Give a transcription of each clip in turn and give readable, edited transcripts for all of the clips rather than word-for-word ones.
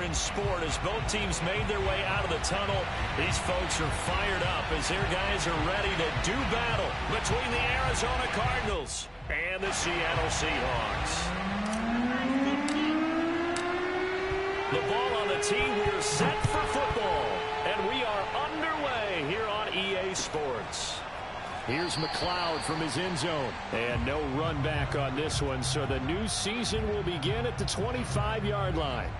in sport as both teams made their way out of the tunnel. These folks are fired up as their guys are ready to do battle between the Arizona Cardinals and the Seattle Seahawks. The ball on the tee. We're set for football, and we are underway here on EA Sports. Here's McLeod from his end zone. And no run back on this one, so the new season will begin at the 25-yard line.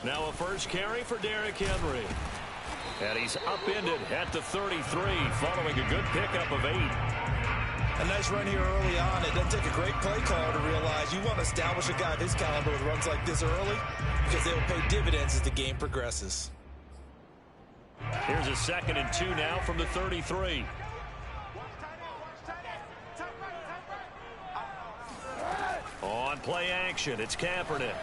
Now a first carry for Derrick Henry. And he's upended at the 33 following a good pickup of 8. A nice run here early on. It doesn't take a great play caller to realize you want to establish a guy of his caliber with runs like this early because they will pay dividends as the game progresses. Here's a 2nd and 2 now from the 33. On play action, it's Kaepernick.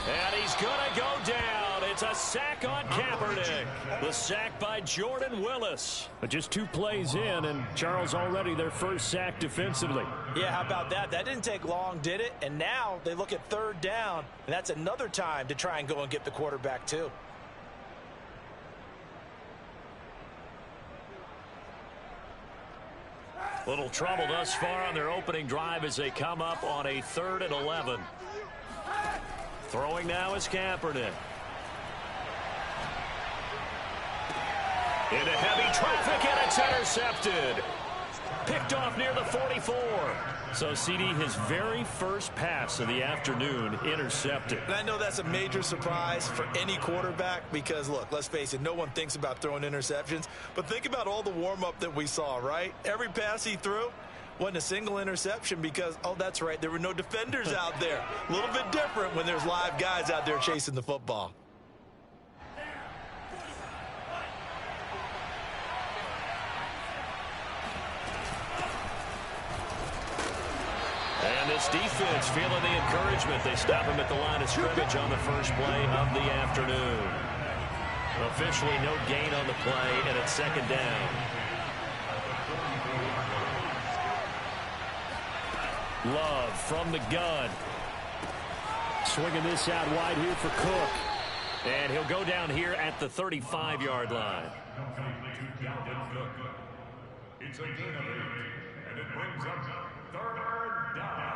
And he's going to go down. It's a sack on Kaepernick. The sack by Jordan Willis. But just 2 plays in, and Charles already their first sack defensively. Yeah, how about that? That didn't take long, did it? And now they look at 3rd down, and that's another time to try and go and get the quarterback too. Little trouble thus far on their opening drive as they come up on a 3rd and 11. Throwing now is Kaepernick. Into heavy traffic, and it's intercepted. Picked off near the 44. So, CD, his very first pass of the afternoon intercepted. And I know that's a major surprise for any quarterback because, look, let's face it, no one thinks about throwing interceptions. But think about all the warm-up that we saw, right? Every pass he threw wasn't a single interception because, oh, that's right, there were no defenders out there. A little bit different when there's live guys out there chasing the football. And this defense feeling the encouragement. They stop him at the line of scrimmage on the first play of the afternoon. Officially no gain on the play, and it's 2nd down. Love from the gun. Swinging this out wide here for Cook. And he'll go down here at the 35-yard line. It's a gain of 8, and it brings up 3rd down.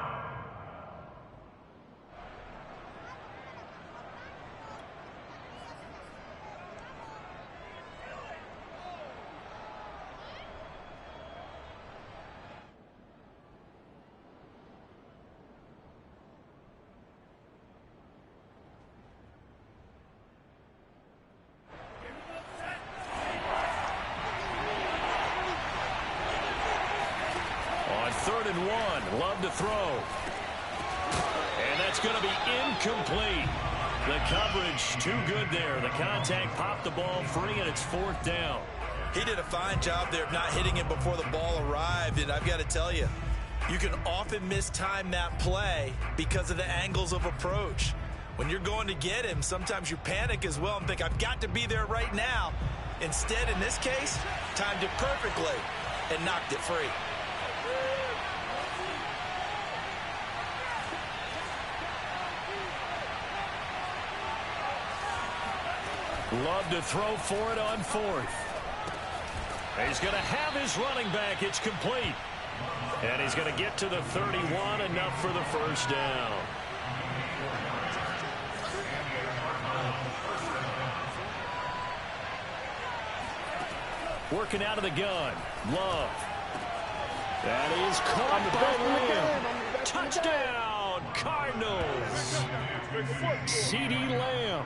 On 3rd and 1, Love to throw. And that's going to be incomplete. The coverage too good there. The contact popped the ball free, and it's 4th down. He did a fine job there of not hitting it before the ball arrived, and I've got to tell you, you can often mistime that play because of the angles of approach. When you're going to get him, sometimes you panic as well and think, I've got to be there right now. Instead, in this case, timed it perfectly and knocked it free. Love to throw for it on 4th. He's going to have his running back. It's complete. And he's going to get to the 31, enough for the first down. Working out of the gun. Love. That is caught by Lamb. Touchdown, Cardinals. CeeDee Lamb.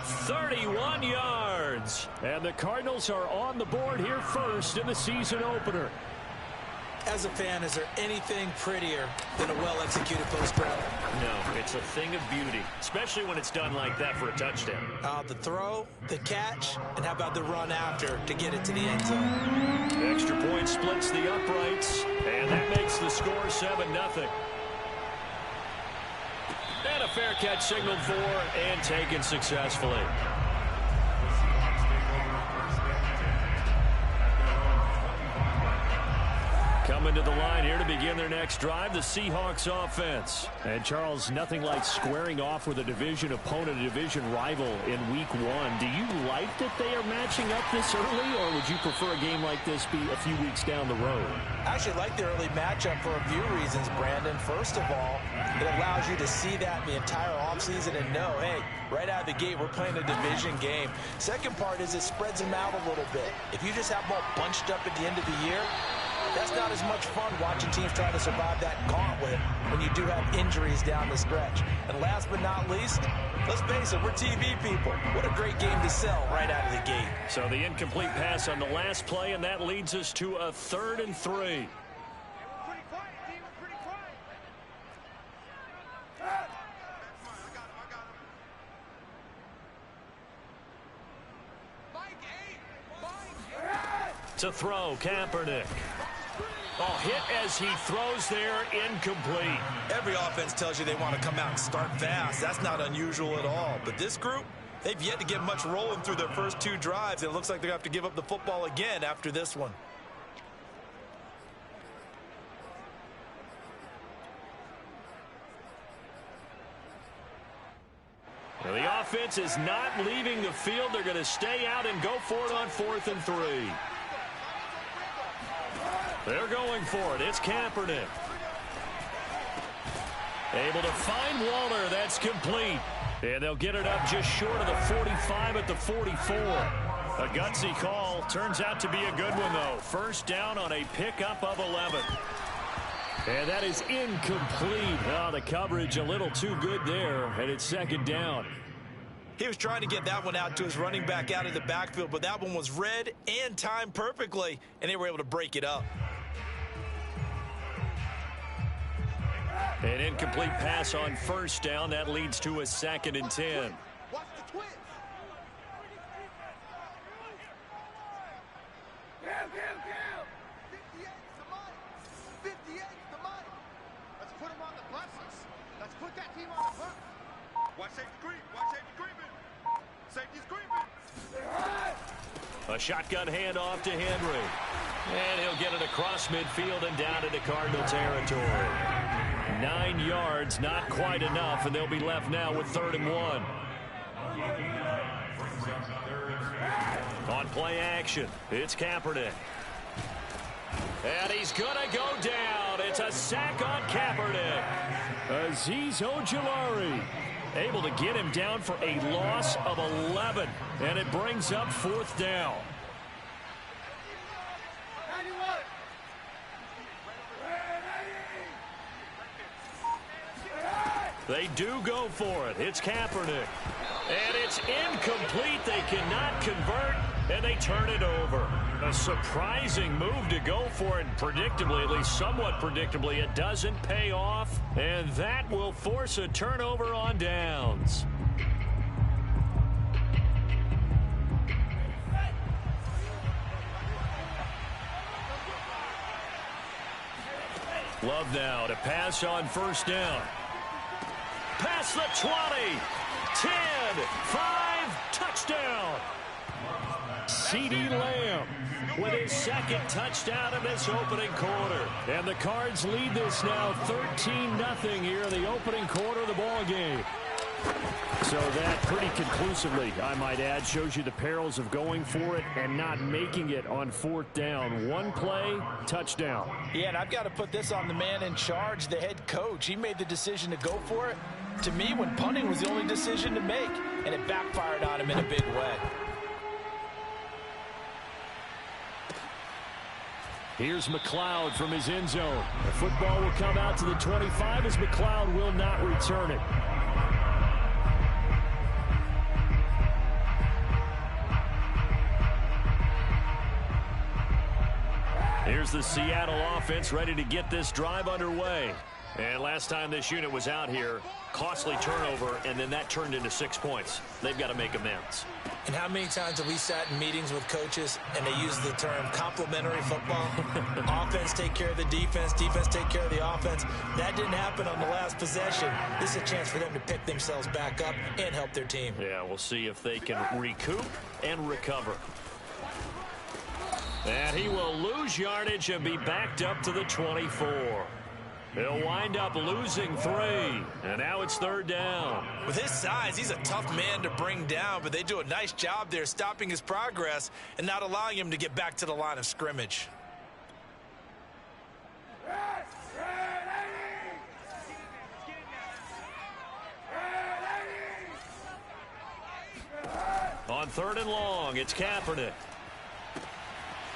31 yards. And the Cardinals are on the board here first in the season opener. As a fan, is there anything prettier than a well-executed post route? No, it's a thing of beauty, especially when it's done like that for a touchdown. The throw, the catch, and how about the run after to get it to the end zone? Extra point splits the uprights, and that makes the score 7-0. And a fair catch signaled for and taken successfully. Coming to the line here to begin their next drive, the Seahawks offense. And Charles, nothing like squaring off with a division opponent, a division rival in week 1. Do you like that they are matching up this early, or would you prefer a game like this be a few weeks down the road? I actually like the early matchup for a few reasons, Brandon. First of all, it allows you to see that the entire offseason and know, hey, right out of the gate, we're playing a division game. Second part is it spreads them out a little bit. If you just have them all bunched up at the end of the year, that's not as much fun watching teams try to survive that gauntlet when you do have injuries down the stretch. And last but not least, let's face it, we're TV people. What a great game to sell right out of the gate. So the incomplete pass on the last play, and that leads us to a 3rd and 3. To throw, Kaepernick. Oh, hit as he throws there, incomplete. Every offense tells you they want to come out and start fast. That's not unusual at all. But this group, they've yet to get much rolling through their first 2 drives. It looks like they're going to have to give up the football again after this one. Well, the offense is not leaving the field. They're going to stay out and go for it on 4th and 3. They're going for it. It's Kaepernick. Able to find Waller. That's complete. And they'll get it up just short of the 45 at the 44. A gutsy call. Turns out to be a good one, though. First down on a pickup of 11. And that is incomplete. Oh, the coverage a little too good there. And it's 2nd down. He was trying to get that one out to his running back out of the backfield, but that one was read and timed perfectly, and they were able to break it up. An incomplete pass on 1st down. That leads to a 2nd and 10. Watch the twist. Kill. 58's the money. 58's the money. Let's put him on the buses. Let's put that team on the bus. Watch safety creep. Watch safety creeping. Safety's creeping. A shotgun handoff to Henry. And he'll get it across midfield and down into Cardinal territory. 9 yards, not quite enough, and they'll be left now with 3rd and 1. On play action, it's Kaepernick. And he's going to go down. It's a sack on Kaepernick. Azeez Ojulari able to get him down for a loss of 11, and it brings up 4th down. They do go for it. It's Kaepernick. And it's incomplete. They cannot convert, and they turn it over. A surprising move to go for it. Predictably, at least somewhat predictably, it doesn't pay off. And that will force a turnover on downs. Love now to pass on 1st down. Past the 20, 10, 5, touchdown. CeeDee Lamb with his 2nd touchdown in this opening quarter. And the Cards lead this now 13-0 here in the opening quarter of the ball game. So that pretty conclusively, I might add, shows you the perils of going for it and not making it on 4th down. One play, touchdown. Yeah, and I've got to put this on the man in charge, the head coach. He made the decision to go for it. To me, when punting was the only decision to make, and it backfired on him in a big way. Here's McLeod from his end zone. The football will come out to the 25 as McLeod will not return it. Here's comes the Seattle offense ready to get this drive underway. And last time this unit was out here, costly turnover, and then that turned into 6 points. They've got to make amends. And how many times have we sat in meetings with coaches and they use the term complementary football? Offense take care of the defense, defense take care of the offense. That didn't happen on the last possession. This is a chance for them to pick themselves back up and help their team. Yeah, we'll see if they can recoup and recover. And he will lose yardage and be backed up to the 24. He'll wind up losing 3, and now it's 3rd down. With his size, he's a tough man to bring down, but they do a nice job there stopping his progress and not allowing him to get back to the line of scrimmage. On 3rd and long, it's Kaepernick.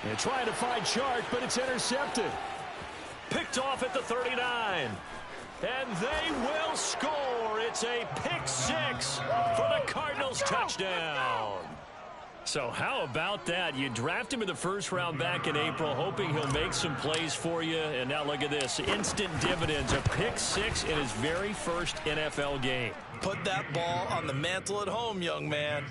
They're trying to find Chark, but it's intercepted. Picked off at the 39. And they will score. It's a pick 6 for the Cardinals touchdown. So how about that? You draft him in the first round back in April, hoping he'll make some plays for you. And now look at this. Instant dividends. A pick 6 in his very first NFL game. Put that ball on the mantle at home, young man.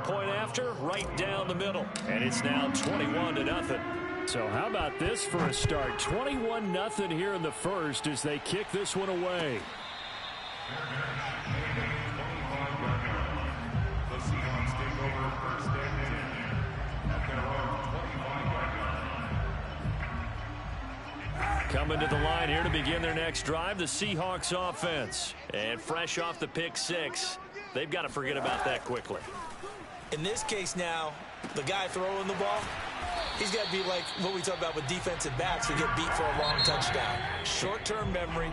Point after, right down the middle. And it's now 21-0. So how about this for a start? 21-0 here in the first as they kick this one away. The Seahawks take over 1st and 10 at their own 25-yard line. Coming to the line here to begin their next drive, the Seahawks offense. And fresh off the pick 6, they've got to forget about that quickly. In this case now, the guy throwing the ball, he's got to be like what we talk about with defensive backs who get beat for a long touchdown. Short-term memory,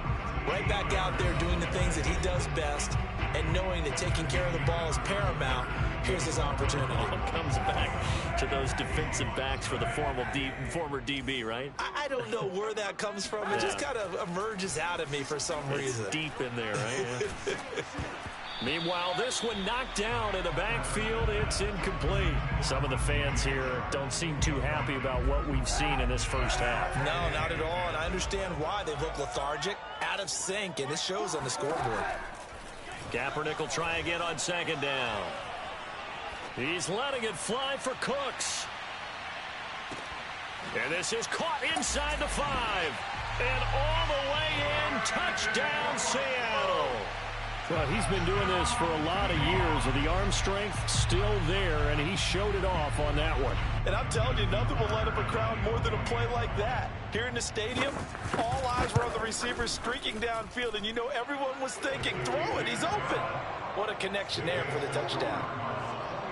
right back out there doing the things that he does best, and knowing that taking care of the ball is paramount. Here's his opportunity. Comes back to those defensive backs for the former DB, right? I don't know where that comes from. It just kind of emerges out of me for some reason. It's deep in there, right? Yeah. Meanwhile, this one knocked down in the backfield. It's incomplete. Some of the fans here don't seem too happy about what we've seen in this first half. No, not at all, and I understand why. They look lethargic, out of sync, and it shows on the scoreboard. Kaepernick will try again on 2nd down. He's letting it fly for Cooks. And this is caught inside the 5. And all the way in, touchdown Seattle. Well, he's been doing this for a lot of years, and the arm strength still there, and he showed it off on that one. And I'm telling you, nothing will light up a crowd more than a play like that. Here in the stadium, all eyes were on the receiver streaking downfield, and you know everyone was thinking, throw it, he's open. What a connection there for the touchdown.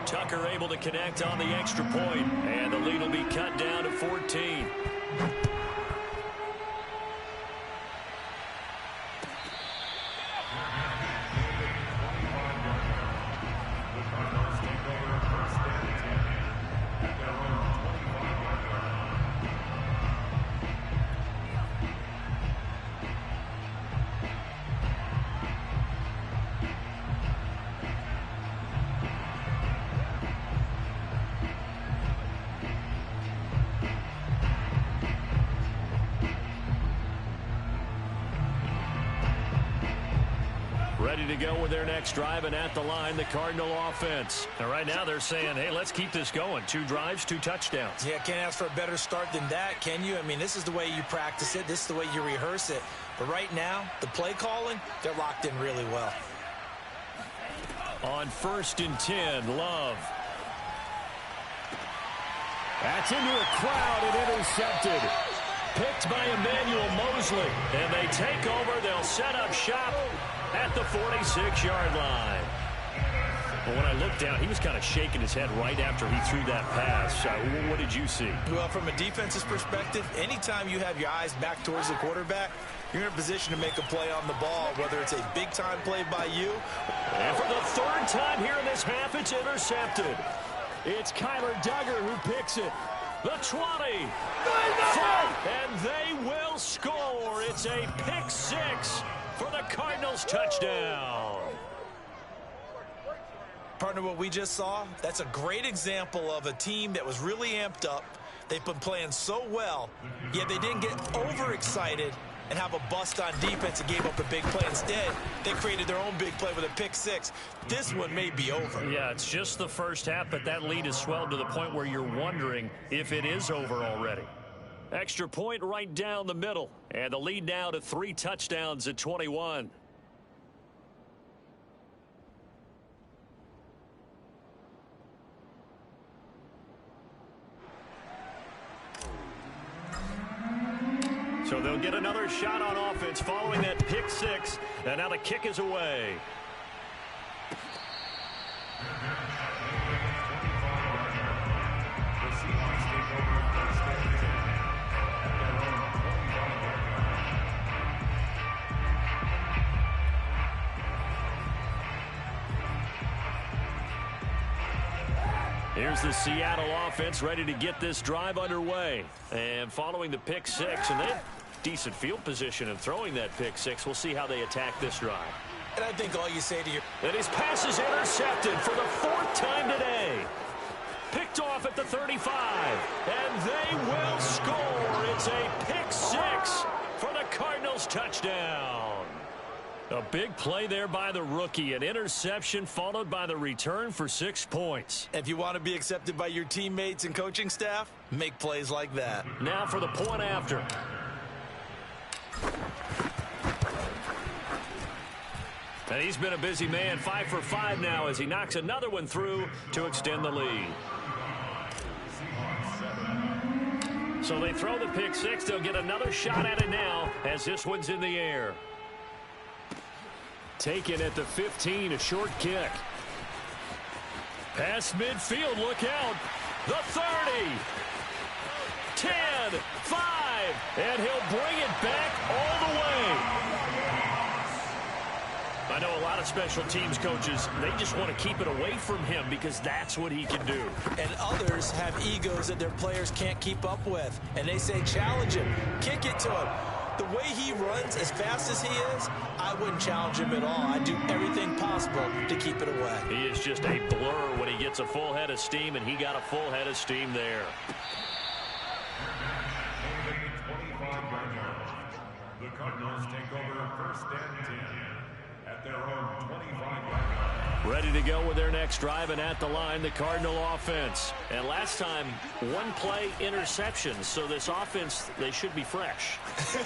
Tucker able to connect on the extra point, and the lead will be cut down to 14. Ready to go with their next drive, and at the line, the Cardinal offense. And right now they're saying, hey, let's keep this going. 2 drives, 2 touchdowns. Yeah, can't ask for a better start than that, can you? I mean, this is the way you practice it. This is the way you rehearse it. But right now, the play calling, they're locked in really well. On 1st and 10, Love. That's into a crowd and intercepted. Picked by Emmanuel Mosley. And they take over. They'll set up shop at the 46-yard line. But when I looked down, he was kind of shaking his head right after he threw that pass. What did you see? Well, from a defense's perspective, anytime you have your eyes back towards the quarterback, you're in a position to make a play on the ball, whether it's a big-time play by you. And for the 3rd time here in this half, it's intercepted. It's Kyler Duggar who picks it. The 20. And they will score. It's a pick 6 for the Cardinals touchdown. Partner, what we just saw, that's a great example of a team that was really amped up. They've been playing so well, yet they didn't get overexcited and have a bust on defense and gave up a big play. Instead, they created their own big play with a pick six. This one may be over. Yeah, it's just the first half, but that lead has swelled to the point where you're wondering if it is over already. Extra point right down the middle, and the lead now to 3 touchdowns at 21. So they'll get another shot on offense following that pick six, and now the kick is away. Here's the Seattle offense ready to get this drive underway. And following the pick six, and they have decent field position in throwing that pick six. We'll see how they attack this drive. And I think all you say to your... And his pass is intercepted for the 4th time today. Picked off at the 35. And they will score. It's a pick six for the Cardinals touchdown. A big play there by the rookie. An interception followed by the return for 6 points. If you want to be accepted by your teammates and coaching staff, make plays like that. Now for the point after. And he's been a busy man, 5 for 5 now as he knocks another one through to extend the lead. So they throw the pick six. They'll get another shot at it now as this one's in the air. Taken at the 15, a short kick. Past midfield, look out. The 30. 10, 5, and he'll bring it back all the way. I know a lot of special teams coaches, they just want to keep it away from him because that's what he can do. And others have egos that their players can't keep up with. And they say, challenge him, kick it to him. The way he runs as fast as he is, I wouldn't challenge him at all. I'd do everything possible to keep it away. He is just a blur when he gets a full head of steam, and he got a full head of steam there. The Cardinals take over 1st and 10 at their own 25-yard. Ready to go with their next drive, and at the line, the Cardinal offense. And last time, 1 play interception, so this offense, they should be fresh.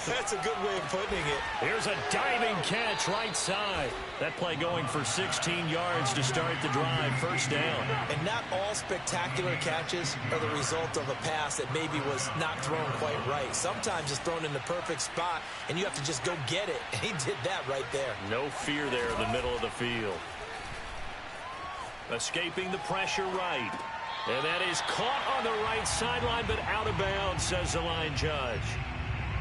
That's a good way of putting it. Here's a diving catch right side. That play going for 16 yards to start the drive, 1st down. And not all spectacular catches are the result of a pass that maybe was not thrown quite right. Sometimes it's thrown in the perfect spot, and you have to just go get it. And he did that right there. No fear there in the middle of the field. Escaping the pressure right. And that is caught on the right sideline, but out of bounds, says the line judge.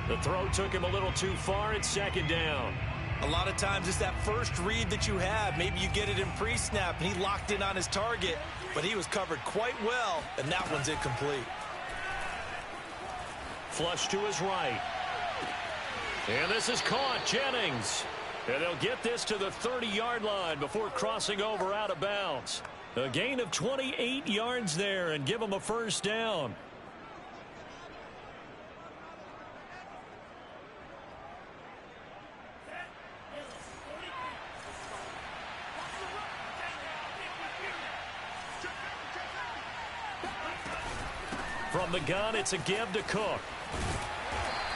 The throw took him a little too far. It's 2nd down. A lot of times it's that first read that you have. Maybe you get it in pre-snap, and he locked in on his target, but he was covered quite well, and that one's incomplete. Flush to his right. And this is caught. Jennings. And they'll get this to the 30-yard line before crossing over out of bounds. A gain of 28 yards there and give them a 1st down. From the gun, it's a give to Cook.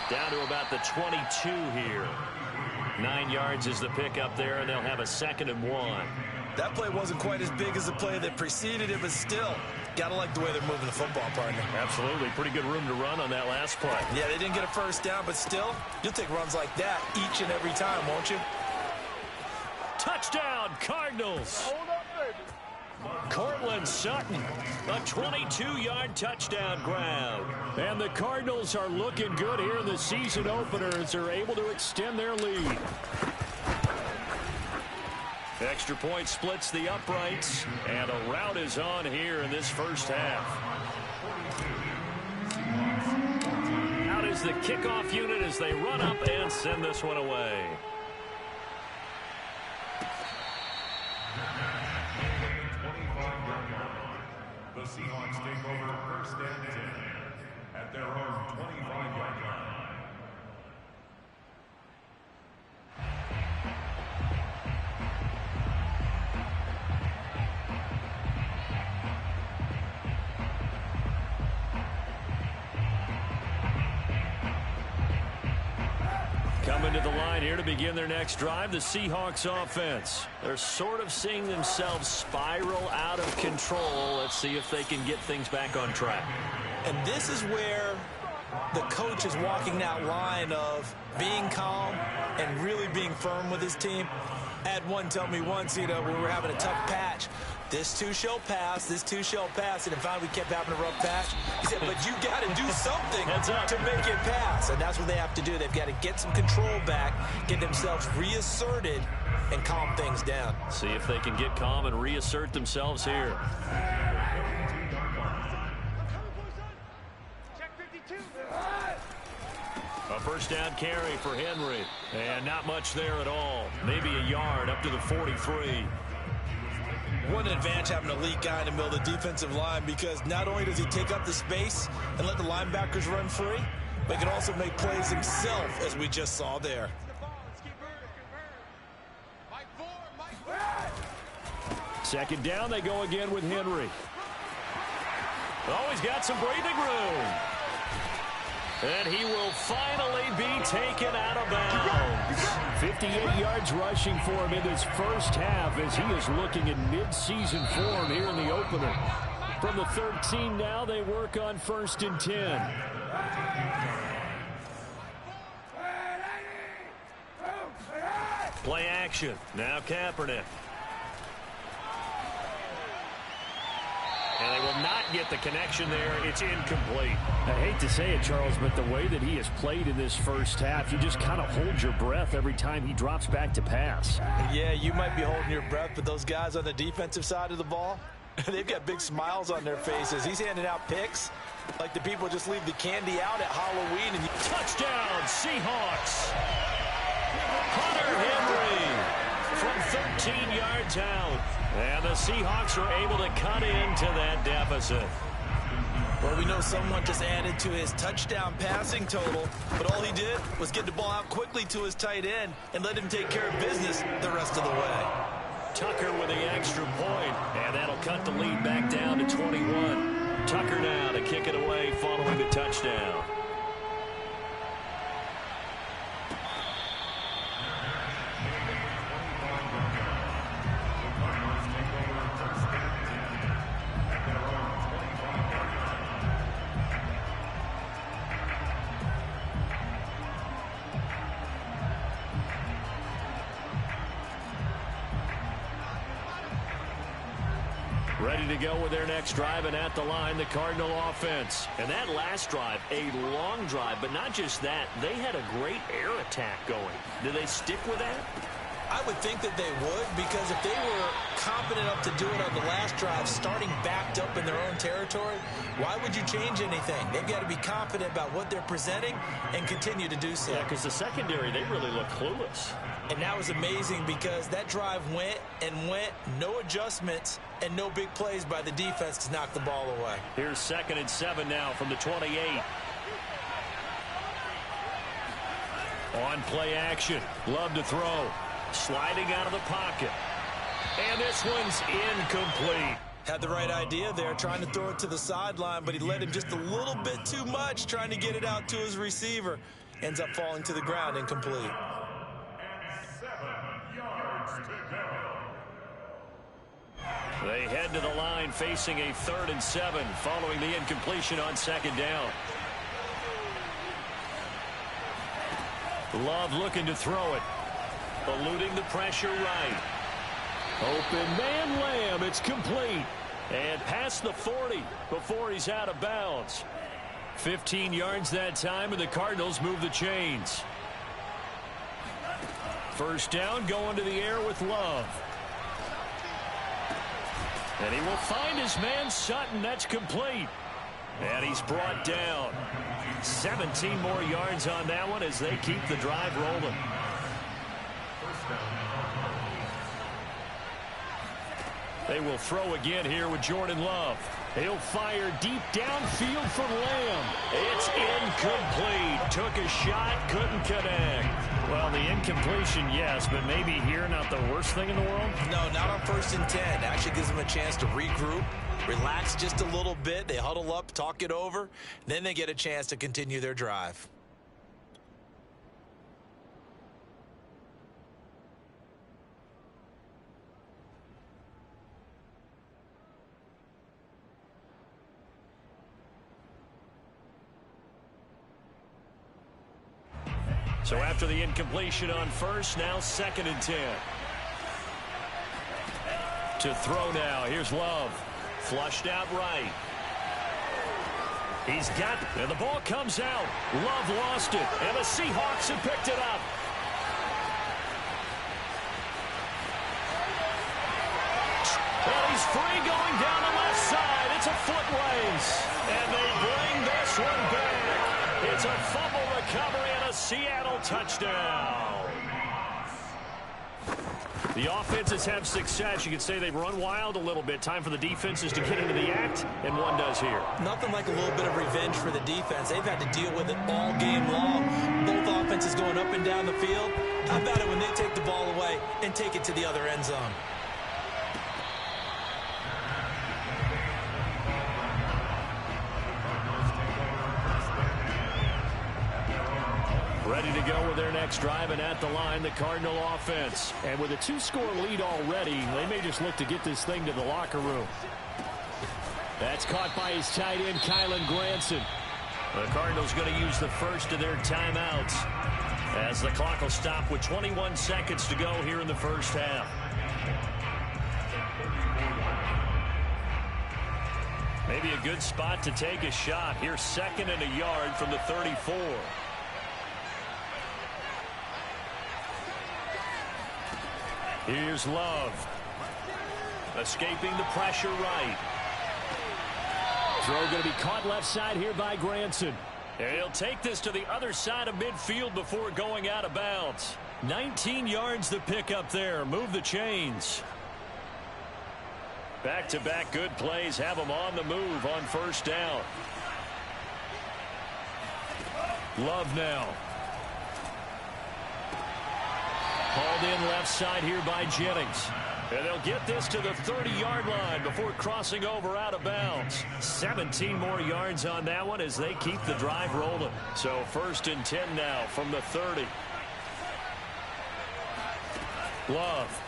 Down to about the 22 here. 9 yards is the pickup there, and they'll have a 2nd and 1. That play wasn't quite as big as the play that preceded it, but still, gotta like the way they're moving the football, partner. Absolutely. Pretty good room to run on that last play. Yeah, they didn't get a 1st down, but still, you'll take runs like that each and every time, won't you? Touchdown, Cardinals. Hold up, baby. Cortland Sutton, a 22-yard touchdown grab. And the Cardinals are looking good here in the season opener as they're able to extend their lead. Extra point splits the uprights, and a rout is on here in this 1st half. Out is the kickoff unit as they run up and send this one away. The Seahawks take over 1st and 10 their own 25-yard line. Coming to the line here to begin their next drive, the Seahawks offense. They're sort of seeing themselves spiral out of control. Let's see if they can get things back on track. And this is where the coach is walking that line of being calm and really being firm with his team. I had one tell me once, we were having a tough patch. This too shall pass, this too shall pass. And in fact, we kept having a rough patch. He said, but you got to do something to make it pass. And that's what they have to do. They've got to get some control back, get themselves reasserted, and calm things down. See if they can get calm and reassert themselves here. A first down carry for Henry. And not much there at all. Maybe a yard up to the 43. What an advantage having an elite guy in the middle of the defensive line, because not only does he take up the space and let the linebackers run free, but he can also make plays himself, as we just saw there. Second down, they go again with Henry. Oh, he's got some breathing room. And he will finally be taken out of bounds. 58 yards rushing for him in this first half as he is looking in mid-season form here in the opener. From the 13 now, they work on 1st and 10. Play action. Now Kaepernick. And they will not get the connection there. It's incomplete. I hate to say it, Charles, but the way that he has played in this first half, you just kind of hold your breath every time he drops back to pass. Yeah, you might be holding your breath, but those guys on the defensive side of the ball, they've got big smiles on their faces. He's handing out picks like the people just leave the candy out at Halloween. And touchdown, Seahawks. Hunter Henry from 13 yards out. And the Seahawks are able to cut into that deficit. Well, we know someone just added to his touchdown passing total, but all he did was get the ball out quickly to his tight end and let him take care of business the rest of the way. Tucker with the extra point, and that'll cut the lead back down to 21. Tucker now to kick it away following the touchdown. Ready to go with their next drive, and at the line, the Cardinal offense. And that last drive, a long drive, but not just that. They had a great air attack going. Do they stick with that? I would think that they would, because if they were confident enough to do it on the last drive, starting backed up in their own territory, why would you change anything? They've got to be confident about what they're presenting and continue to do so. Yeah, because the secondary, they really look clueless. And that was amazing, because that drive went and went, no adjustments, and no big plays by the defense to knock the ball away. Here's 2nd and 7 now from the 28. On play action. Love to throw. Sliding out of the pocket. And this one's incomplete. Had the right idea there, trying to throw it to the sideline, but he led him just a little bit too much, trying to get it out to his receiver. Ends up falling to the ground, incomplete. 7 yards to go. They head to the line facing a 3rd and 7 following the incompletion on 2nd down. Love looking to throw it. Eluding the pressure right. Open man Lamb. It's complete. And past the 40 before he's out of bounds. 15 yards that time, and the Cardinals move the chains. First down, going to the air with Love. And he will find his man Sutton. That's complete. And he's brought down. 17 more yards on that one as they keep the drive rolling. They will throw again here with Jordan Love. He'll fire deep downfield for Lamb. It's incomplete. Took a shot, couldn't connect. Well, the incompletion, yes, but maybe here not the worst thing in the world? No, not on 1st and 10. Actually gives them a chance to regroup, relax just a little bit. They huddle up, talk it over. Then they get a chance to continue their drive. So after the incompletion on 1st, now 2nd and 10. To throw now. Here's Love. Flushed out right. He's got, and the ball comes out. Love lost it, and the Seahawks have picked it up. And he's free going down the left side. It's a foot race, and they bring this one back. It's a fumble recovery and a Seattle touchdown. The offenses have success. You could say they've run wild a little bit. Time for the defenses to get into the act, and one does here. Nothing like a little bit of revenge for the defense. They've had to deal with it all game long. Both offenses going up and down the field. How about it when they take the ball away and take it to the other end zone? Ready to go with their next drive, and at the line, the Cardinal offense. And with a 2-score lead already, they may just look to get this thing to the locker room. That's caught by his tight end, Kylen Granson. The Cardinals going to use the first of their timeouts as the clock will stop with 21 seconds to go here in the first half. Maybe a good spot to take a shot. Here's 2nd and a yard from the 34. Here's Love. Escaping the pressure right. Throw going to be caught left side here by Granson. And he'll take this to the other side of midfield before going out of bounds. 19 yards to pick up there. Move the chains. Back-to-back good plays have them on the move on 1st down. Love now. Hauled in left side here by Jennings. And they'll get this to the 30-yard line before crossing over out of bounds. 17 more yards on that one as they keep the drive rolling. So 1st and 10 now from the 30. Love.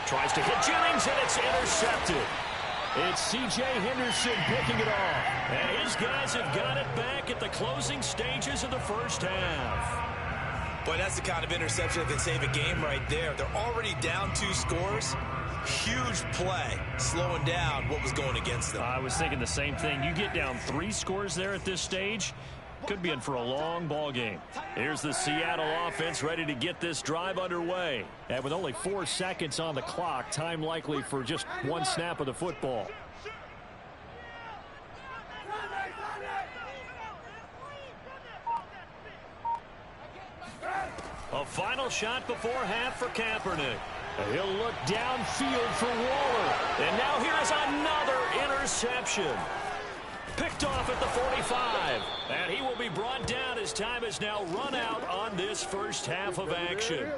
Tries to hit Jennings, and it's intercepted. It's C.J. Henderson picking it off. And his guys have got it back at the closing stages of the first half. Boy, that's the kind of interception that can save a game right there. They're already down 2 scores. Huge play, slowing down what was going against them. I was thinking the same thing. You get down 3 scores there at this stage, could be in for a long ball game. Here's the Seattle offense ready to get this drive underway. And with only 4 seconds on the clock, time likely for just 1 snap of the football. A final shot before half for Kaepernick. He'll look downfield for Waller. And now here's another interception. Picked off at the 45. And he will be brought down as time is now run out on this first half of action.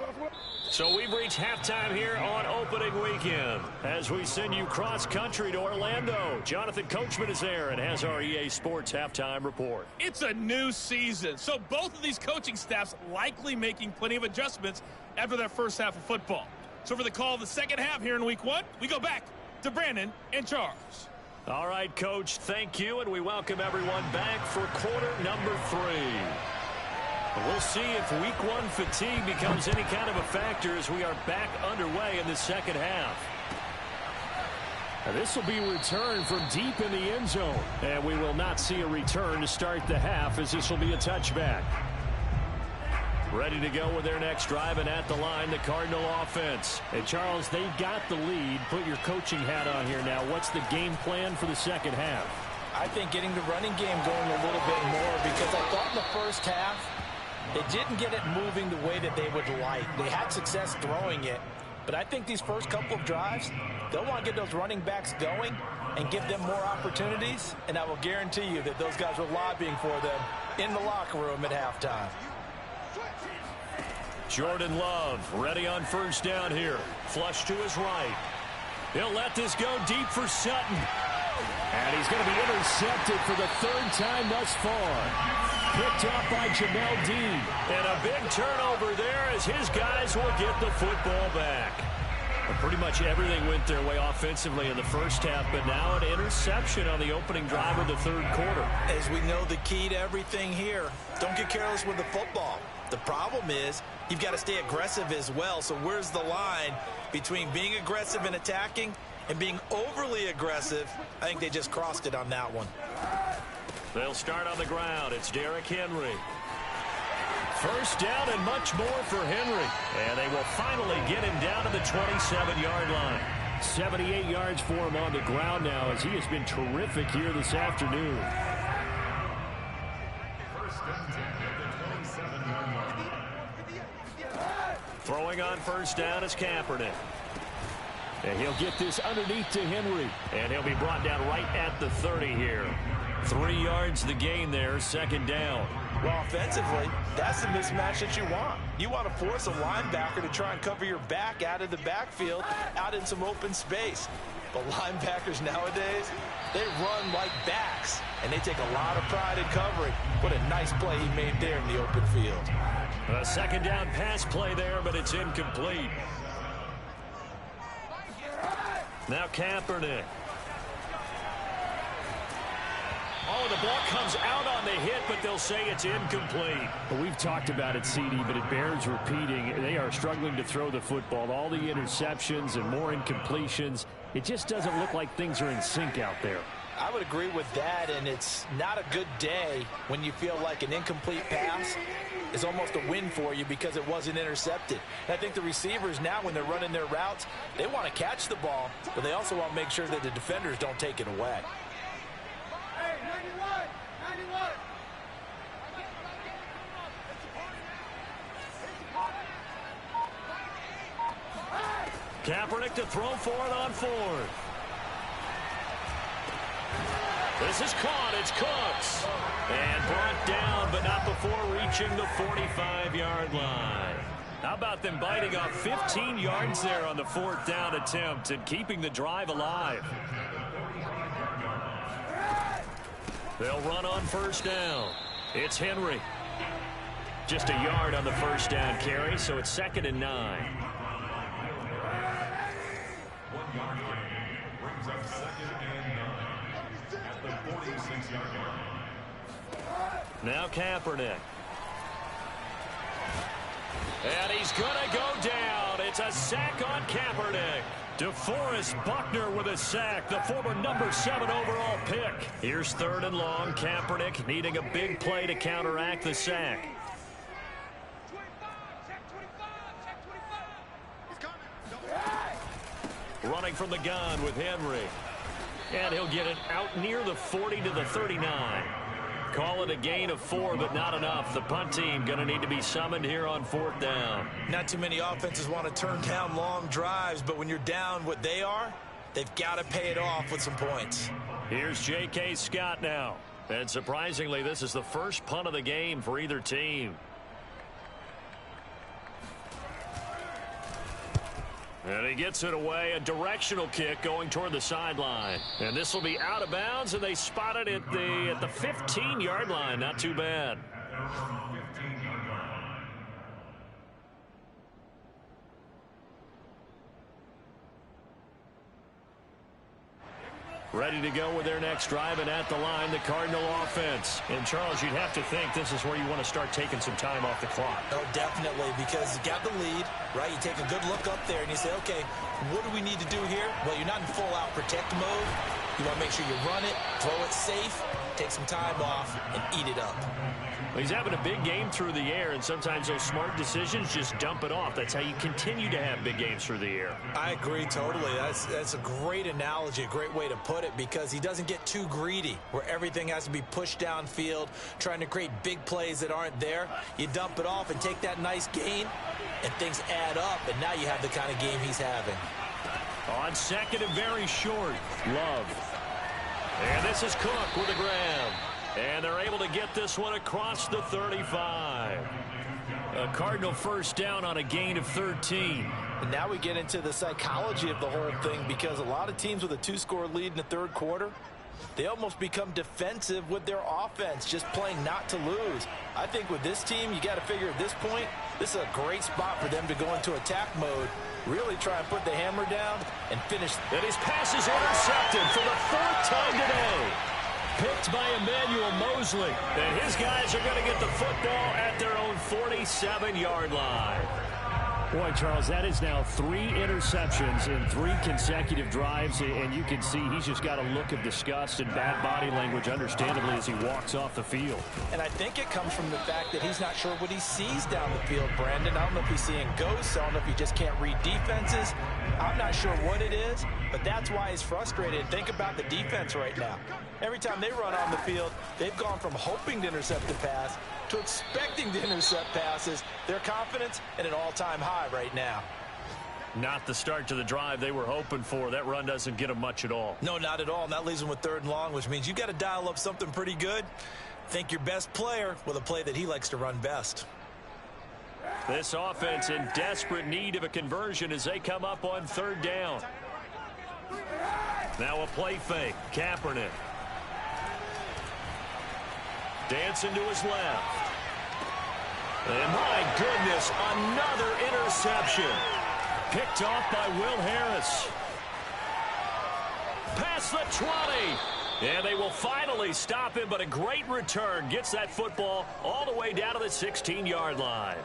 So we've reached halftime here on opening weekend as we send you cross-country to Orlando. Jonathan Coachman is there and has our EA Sports halftime report. It's a new season, so both of these coaching staffs likely making plenty of adjustments after their first half of football. So for the call of the second half here in week 1, we go back to Brandon and Charles. All right, Coach, thank you, and we welcome everyone back for quarter number 3. We'll see if week 1 fatigue becomes any kind of a factor as we are back underway in the second half. This will be a return from deep in the end zone, and we will not see a return to start the half as this will be a touchback. Ready to go with their next drive, and at the line, the Cardinal offense. And Charles, they've got the lead. Put your coaching hat on here now. What's the game plan for the second half? I think getting the running game going a little bit more, because I thought in the first half They didn't get it moving the way that they would like. They had success throwing it, but I think these first couple of drives, they'll want to get those running backs going and give them more opportunities, and I will guarantee you that those guys were lobbying for them in the locker room at halftime. Jordan Love ready on first down here. Flush to his right. He'll let this go deep for Sutton. And he's going to be intercepted for the third time thus far. Picked up by Jamel Dean. And a big turnover there as his guys will get the football back. Well, pretty much everything went their way offensively in the first half, but now an interception on the opening drive of the third quarter. As we know, the key to everything here, don't get careless with the football. The problem is you've got to stay aggressive as well. So where's the line between being aggressive and attacking and being overly aggressive? I think they just crossed it on that one. They'll start on the ground. It's Derrick Henry. First down and much more for Henry. And they will finally get him down to the 27-yard line. 78 yards for him on the ground now as he has been terrific here this afternoon. Throwing on first down is Kaepernick. And he'll get this underneath to Henry. And he'll be brought down right at the 30 here. 3 yards the gain there, second down. Well, offensively, that's the mismatch that you want. You want to force a linebacker to try and cover your back out of the backfield, out in some open space. But linebackers nowadays, they run like backs, and they take a lot of pride in covering. What a nice play he made there in the open field. A second down pass play there, but it's incomplete. Now Kaepernick. Oh, the ball comes out on the hit, but they'll say it's incomplete. Well, we've talked about it, CD, but it bears repeating. They are struggling to throw the football. All the interceptions and more incompletions. It just doesn't look like things are in sync out there. I would agree with that, and it's not a good day when you feel like an incomplete pass is almost a win for you because it wasn't intercepted. And I think the receivers now, when they're running their routes, they want to catch the ball, but they also want to make sure that the defenders don't take it away. Kaepernick to throw for it on fourth. This is caught. It's Cooks. And brought down, but not before reaching the 45-yard line. How about them biting off 15 yards there on the fourth down attempt and keeping the drive alive? They'll run on first down. It's Henry. Just a yard on the first down carry, so it's 2nd and 9. Brings up 2nd and 9 at the 46-yard line. Now Kaepernick. And he's going to go down. It's a sack on Kaepernick. DeForest Buckner with a sack, the former number 7 overall pick. Here's 3rd and long. Kaepernick needing a big play to counteract the sack. Running from the gun with Henry. And he'll get it out near the 40 to the 39. Call it a gain of 4, but not enough. The punt team going to need to be summoned here on 4th down. Not too many offenses want to turn down long drives, but when you're down what they are, they've got to pay it off with some points. Here's J.K. Scott now. And surprisingly, this is the first punt of the game for either team. And he gets it away, a directional kick going toward the sideline. And this will be out of bounds, and they spot it at the 15-yard line. Not too bad. Ready to go with their next drive, and at the line, the Cardinal offense. And, Charles, you'd have to think this is where you want to start taking some time off the clock. Oh, definitely, because you got the lead, right? You take a good look up there, and you say, okay, what do we need to do here? Well, you're not in full-out protect mode. You want to make sure you run it, throw it safe, take some time off, and eat it up. He's having a big game through the air, and sometimes those smart decisions just dump it off. That's how you continue to have big games through the air. I agree totally. That's a great analogy, a great way to put it, because he doesn't get too greedy where everything has to be pushed downfield, trying to create big plays that aren't there. You dump it off and take that nice gain, and things add up, and now you have the kind of game he's having. On second and very short, Love. And this is Cook with a grab. And they're able to get this one across the 35. A Cardinal first down on a gain of 13. And now we get into the psychology of the whole thing, because a lot of teams with a 2-score lead in the third quarter, they almost become defensive with their offense, just playing not to lose. I think with this team, you got to figure at this point, this is a great spot for them to go into attack mode, really try and put the hammer down and finish. And his pass is intercepted for the 4th time today. Picked by Emmanuel Mosley. And his guys are going to get the football at their own 47-yard line. Boy, Charles, that is now 3 interceptions in 3 consecutive drives, and you can see he's just got a look of disgust and bad body language, understandably, as he walks off the field. And I think it comes from the fact that he's not sure what he sees down the field, Brandon. I don't know if he's seeing ghosts. I don't know if he just can't read defenses. I'm not sure what it is, but that's why he's frustrated. Think about the defense right now. Every time they run on the field, they've gone from hoping to intercept the pass to expecting to intercept passes. Their confidence at an all-time high right now. Not the start to the drive they were hoping for. That run doesn't get them much at all. No, not at all. And that leaves them with 3rd and long, which means you got to dial up something pretty good. Think your best player with a play that he likes to run best. This offense in desperate need of a conversion as they come up on 3rd down. Now a play fake. Kaepernick. Dancing to his left. And my goodness, another interception. Picked off by Will Harris. Past the 20. And they will finally stop him, but a great return. Gets that football all the way down to the 16-yard line.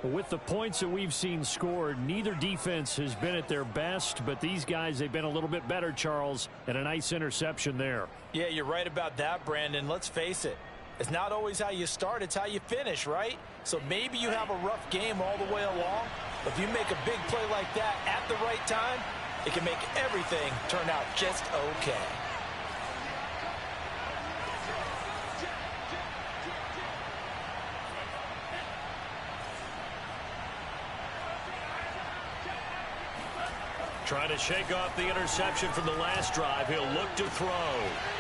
With the points that we've seen scored, neither defense has been at their best, but these guys, they've been a little bit better, Charles, and a nice interception there. Yeah, you're right about that, Brandon. Let's face it. It's not always how you start, it's how you finish, right? So maybe you have a rough game all the way along, but if you make a big play like that at the right time, it can make everything turn out just okay. Trying to shake off the interception from the last drive. He'll look to throw.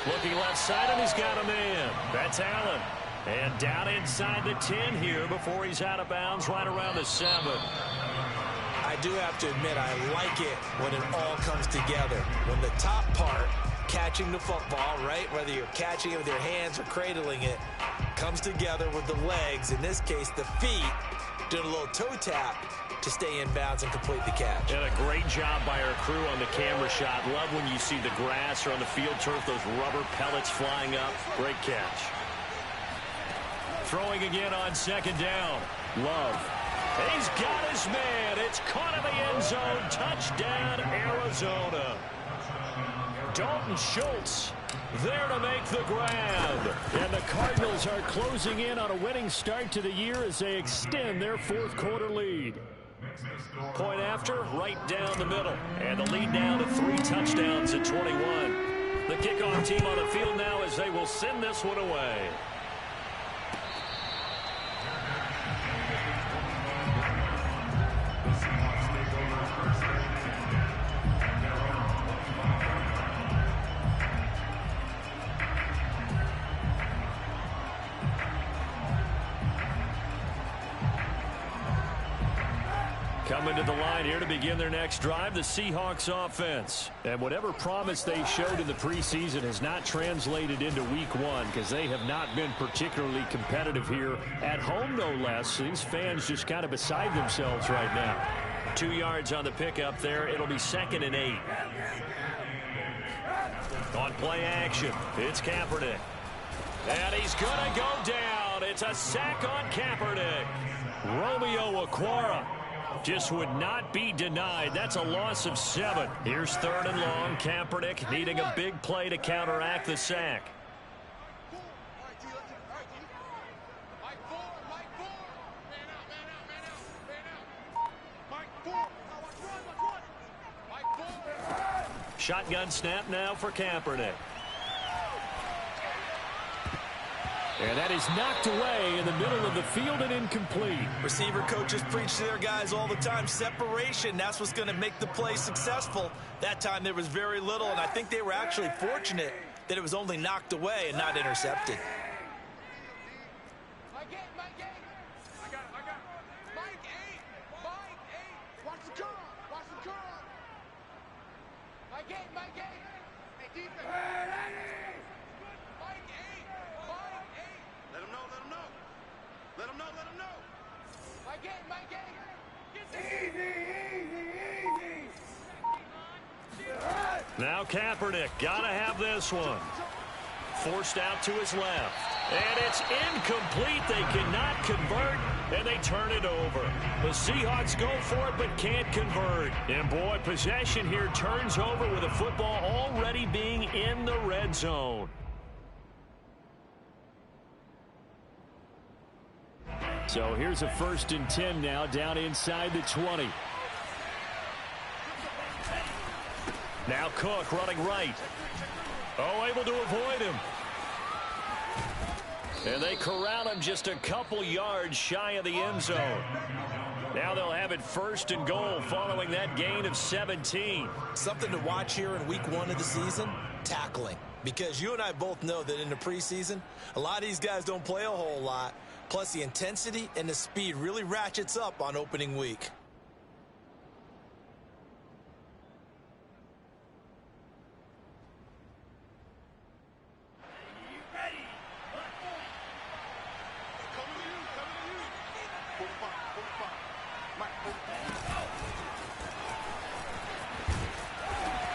Looking left side, and he's got a man. That's Allen. And down inside the 10 here before he's out of bounds, right around the 7. I do have to admit, I like it when it all comes together. When the top part, catching the football, right, whether you're catching it with your hands or cradling it, comes together with the legs, in this case the feet, doing a little toe tap to stay in bounds and complete the catch. And a great job by our crew on the camera shot. Love when you see the grass or on the field turf, those rubber pellets flying up. Great catch. Throwing again on 2nd down. Love. He's got his man. It's caught in the end zone. Touchdown, Arizona. Dalton Schultz there to make the grab. And the Cardinals are closing in on a winning start to the year as they extend their 4th quarter lead. Point after, right down the middle. And the lead now to 3 touchdowns at 21. The kickoff team on the field now as they will send this one away. Coming to the line here to begin their next drive, the Seahawks offense. And whatever promise they showed in the preseason has not translated into week 1 because they have not been particularly competitive here at home, no less. These fans just kind of beside themselves right now. 2 yards on the pickup there. It'll be 2nd and 8. On play action, it's Kaepernick. And he's going to go down. It's a sack on Kaepernick. Romeo Okwara just would not be denied. That's a loss of 7. Here's 3rd and long. Kaepernick needing a big play to counteract the sack. Shotgun snap now for Kaepernick. And that is knocked away in the middle of the field and incomplete. Receiver coaches preach to their guys all the time. Separation, that's what's going to make the play successful. That time there was very little, and I think they were actually fortunate that it was only knocked away and not intercepted. Now Kaepernick, gotta have this one. Forced out to his left. And it's incomplete. They cannot convert, and they turn it over. The Seahawks go for it, but can't convert. And boy, possession here turns over with the football already being in the red zone. So here's a 1st and 10 now, down inside the 20. Now Cook running right. Oh, able to avoid him. And they corral him just a couple yards shy of the end zone. Now they'll have it 1st and goal following that gain of 17. Something to watch here in week 1 of the season, tackling. Because you and I both know that in the preseason, a lot of these guys don't play a whole lot. Plus the intensity and the speed really ratchets up on opening week.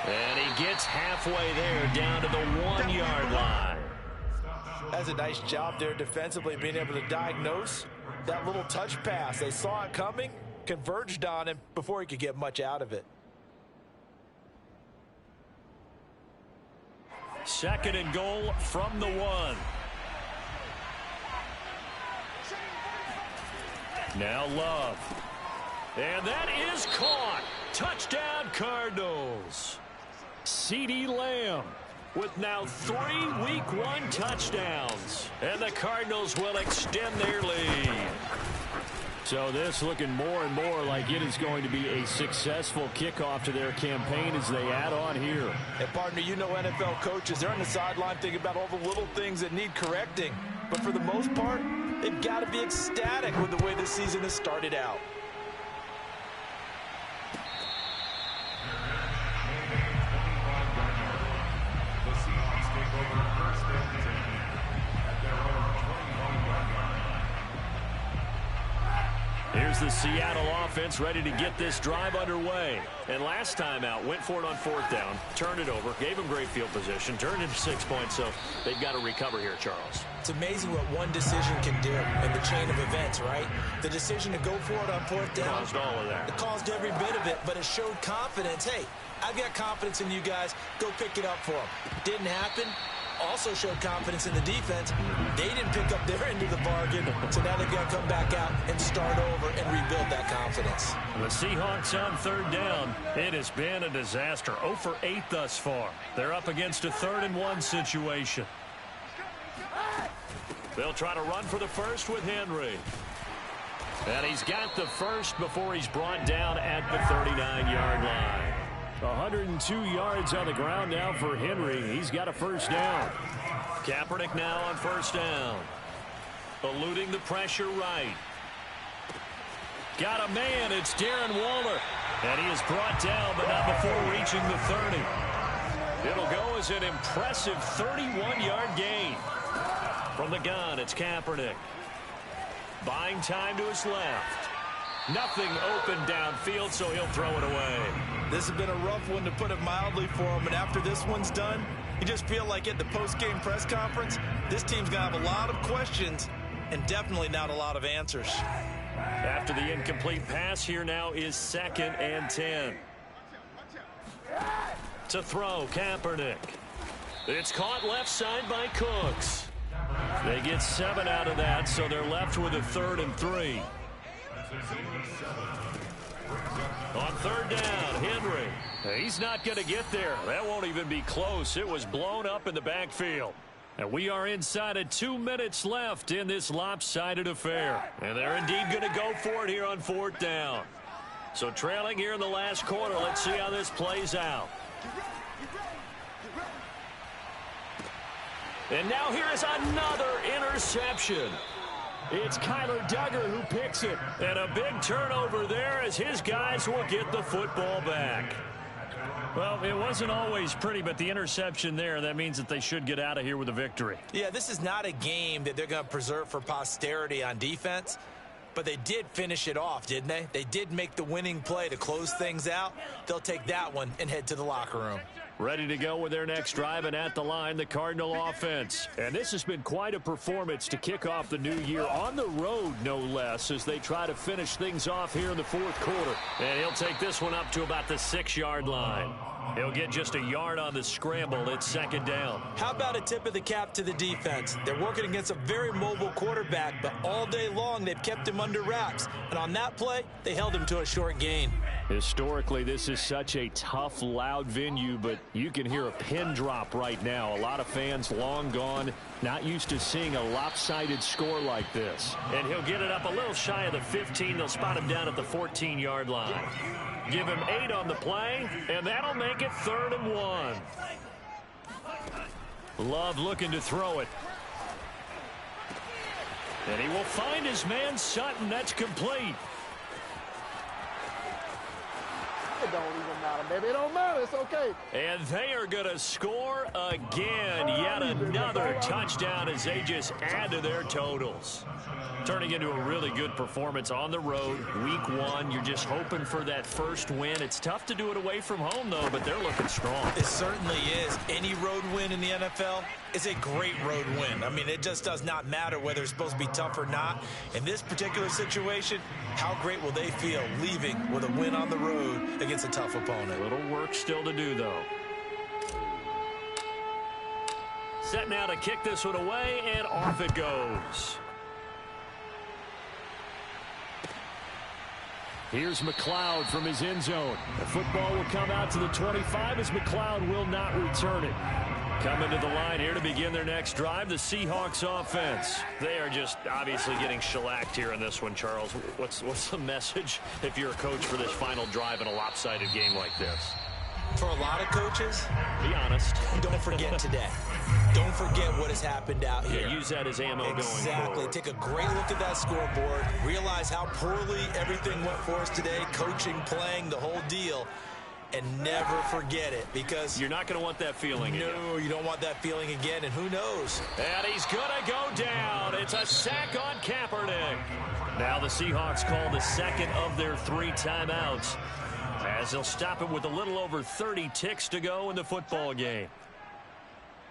And he gets halfway there, down to the 1-yard line. That's a nice job there defensively, being able to diagnose that little touch pass. They saw it coming, converged on him before he could get much out of it. 2nd and goal from the 1. Now Love. And that is caught. Touchdown Cardinals. CeeDee Lamb with now 3 week 1 touchdowns. And the Cardinals will extend their lead. So this looking more and more like it is going to be a successful kickoff to their campaign as they add on here. And partner, you know NFL coaches, they're on the sideline thinking about all the little things that need correcting. But for the most part, they've got to be ecstatic with the way this season has started out. Here's the Seattle offense ready to get this drive underway. And last time out, went for it on 4th down, turned it over, gave them great field position, turned into 6 points, so they've got to recover here, Charles. It's amazing what one decision can do in the chain of events, right? The decision to go for it on 4th down. Caused all of that. It caused every bit of it, but it showed confidence. Hey, I've got confidence in you guys. Go pick it up for them. Didn't happen. Also showed confidence in the defense. They didn't pick up their end of the bargain, so now they've got to come back out and start over and rebuild that confidence. The Seahawks on 3rd down. It has been a disaster. 0 for 8 thus far. They're up against a 3rd and 1 situation. They'll try to run for the first with Henry. And he's got the first before he's brought down at the 39-yard line. 102 yards on the ground now for Henry. He's got a first down. Kaepernick now on 1st down. Eluding the pressure right. Got a man. It's Darren Waller. And he is brought down, but not before reaching the 30. It'll go as an impressive 31-yard gain. From the gun, it's Kaepernick. Buying time to his left. Nothing open downfield, so he'll throw it away. This has been a rough one, to put it mildly, for him. And after this one's done, you just feel like at the post-game press conference, this team's going to have a lot of questions and definitely not a lot of answers. After the incomplete pass, here now is 2nd and 10. To throw, Kaepernick. It's caught left side by Cooks. They get 7 out of that, so they're left with a 3rd and 3. On third down, Henry. He's not going to get there. That won't even be close. It was blown up in the backfield. And we are inside of 2 minutes left in this lopsided affair. And they're indeed going to go for it here on fourth down. So trailing here in the last quarter. Let's see how this plays out. And now here is another interception. It's Kyler Duggar who picks it. And a big turnover there as his guys will get the football back. Well, it wasn't always pretty, but the interception there, that means that they should get out of here with a victory. Yeah, this is not a game that they're going to preserve for posterity on defense, but they did finish it off, didn't they? They did make the winning play to close things out. They'll take that one and head to the locker room. Ready to go with their next drive, and at the line, the Cardinal offense. And this has been quite a performance to kick off the new year on the road, no less, as they try to finish things off here in the fourth quarter. And he'll take this one up to about the 6-yard line. He'll get just a yard on the scramble. It's second down. How about a tip of the cap to the defense? They're working against a very mobile quarterback, but all day long they've kept him under wraps. And on that play, they held him to a short gain. Historically, this is such a tough, loud venue, but you can hear a pin drop right now. A lot of fans long gone, not used to seeing a lopsided score like this. And he'll get it up a little shy of the 15. They'll spot him down at the 14-yard line. Give him 8 on the play, and that'll make it 3rd and 1. Love looking to throw it. And he will find his man Sutton. That's complete. It don't even matter, baby. It don't matter. It's okay. And they are going to score again. Yet another touchdown as they just add to their totals. Turning into a really good performance on the road. Week 1, you're just hoping for that first win. It's tough to do it away from home, though, but they're looking strong. It certainly is. Any road win in the NFL is a great road win. I mean, it just does not matter whether it's supposed to be tough or not. In this particular situation, how great will they feel leaving with a win on the road against a tough opponent? A little work still to do, though. Set now to kick this one away, and off it goes. Here's McLeod from his end zone. The football will come out to the 25 as McLeod will not return it. Coming to the line here to begin their next drive, the Seahawks offense. They are just obviously getting shellacked here in this one, Charles. What's the message if you're a coach for this final drive in a lopsided game like this? For a lot of coaches, be honest. Don't forget today. Don't forget what has happened out here. Yeah, use that as ammo going forward. Exactly. Take a great look at that scoreboard. Realize how poorly everything went for us today. Coaching, playing, the whole deal. And never forget it, because you're not going to want that feeling again. No, you don't want that feeling again, and who knows? And he's going to go down. It's a sack on Kaepernick. Now the Seahawks call the second of their 3 timeouts, as they'll stop it with a little over 30 ticks to go in the football game.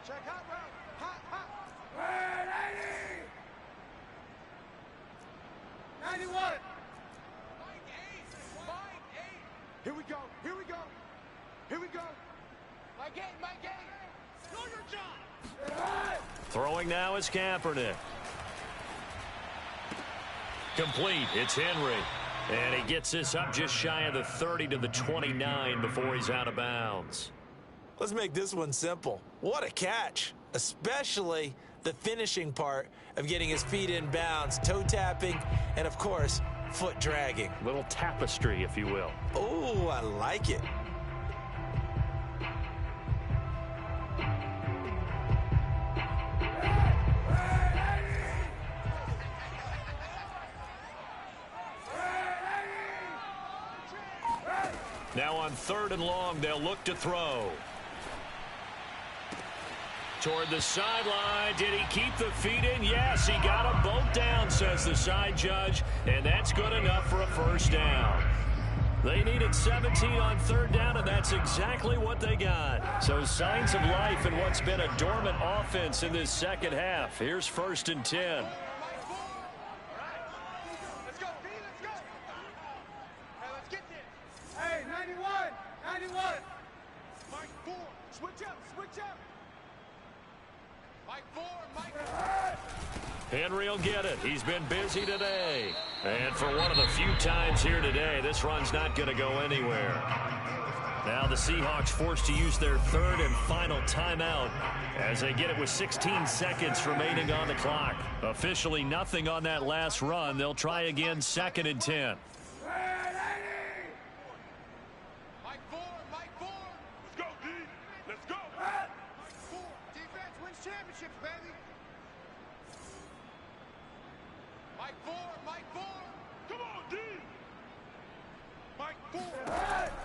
Check hot route. Hot, hot. 91. Mike 8. Here we go. Here we go. Here we go. Mike 8. Mike 8. Do your job. Throwing now is Kaepernick. Complete. It's Henry. And he gets this up just shy of the 30 to the 29 before he's out of bounds. Let's make this one simple. What a catch, especially the finishing part of getting his feet in bounds, toe tapping, and of course, foot dragging. Little tapestry, if you will. Oh, I like it. Now on 3rd and long, they'll look to throw. Toward the sideline. Did he keep the feet in? Yes, he got them both down, says the side judge. And that's good enough for a first down. They needed 17 on 3rd down, and that's exactly what they got. So signs of life in what's been a dormant offense in this second half. Here's 1st and 10. Let's go, B, let's go. Hey, let's get this. Hey, 91. 91. Mike 4. Switch up, switch up. Mike 4, Mike 4. Henry will get it. He's been busy today. And for one of the few times here today, this run's not going to go anywhere. Now the Seahawks forced to use their third and final timeout as they get it with 16 seconds remaining on the clock. Officially nothing on that last run. They'll try again 2nd and 10.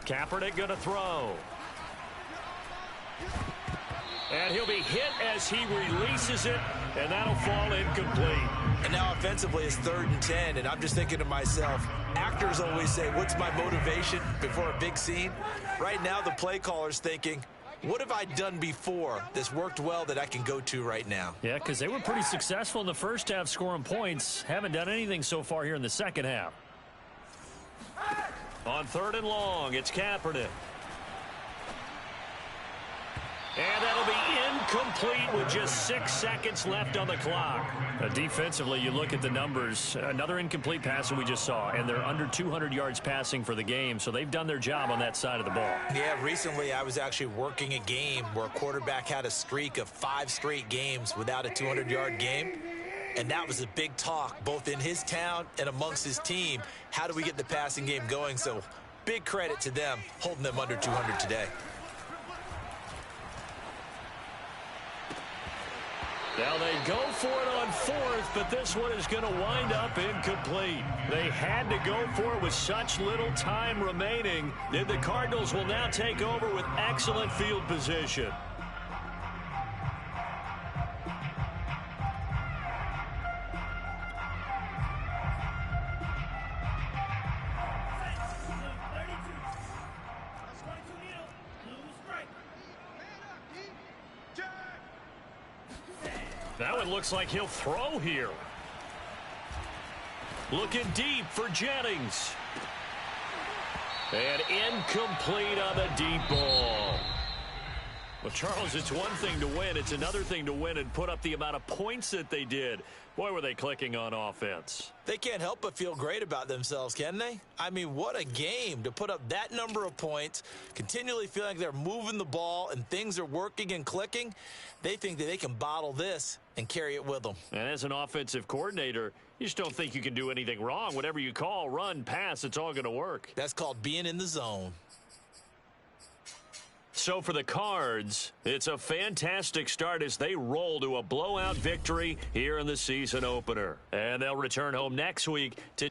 Kaepernick going to throw. And he'll be hit as he releases it, and that'll fall incomplete. And now offensively it's 3rd and 10, and I'm just thinking to myself, actors always say, what's my motivation before a big scene? Right now the play caller's thinking, what have I done before that's worked well that I can go to right now? Yeah, because they were pretty successful in the first half scoring points. Haven't done anything so far here in the second half. On 3rd and long, it's Kaepernick. And that'll be incomplete with just 6 seconds left on the clock. Defensively, you look at the numbers. Another incomplete pass that we just saw, and they're under 200 yards passing for the game, so they've done their job on that side of the ball. Yeah, recently I was actually working a game where a quarterback had a streak of 5 straight games without a 200-yard game. And that was a big talk, both in his town and amongst his team. How do we get the passing game going? So big credit to them, holding them under 200 today. Now they go for it on 4th, but this one is going to wind up incomplete. They had to go for it with such little time remaining. And the Cardinals will now take over with excellent field position. That one looks like he'll throw here. Looking deep for Jennings. And incomplete on the deep ball. Well, Charles, it's one thing to win. It's another thing to win and put up the amount of points that they did. Boy, were they clicking on offense. They can't help but feel great about themselves, can they? I mean, what a game to put up that number of points, continually feeling like they're moving the ball and things are working and clicking. They think that they can bottle this and carry it with them. And as an offensive coordinator, you just don't think you can do anything wrong. Whatever you call, run, pass, it's all going to work. That's called being in the zone. So for the Cards, it's a fantastic start as they roll to a blowout victory here in the season opener. And they'll return home next week to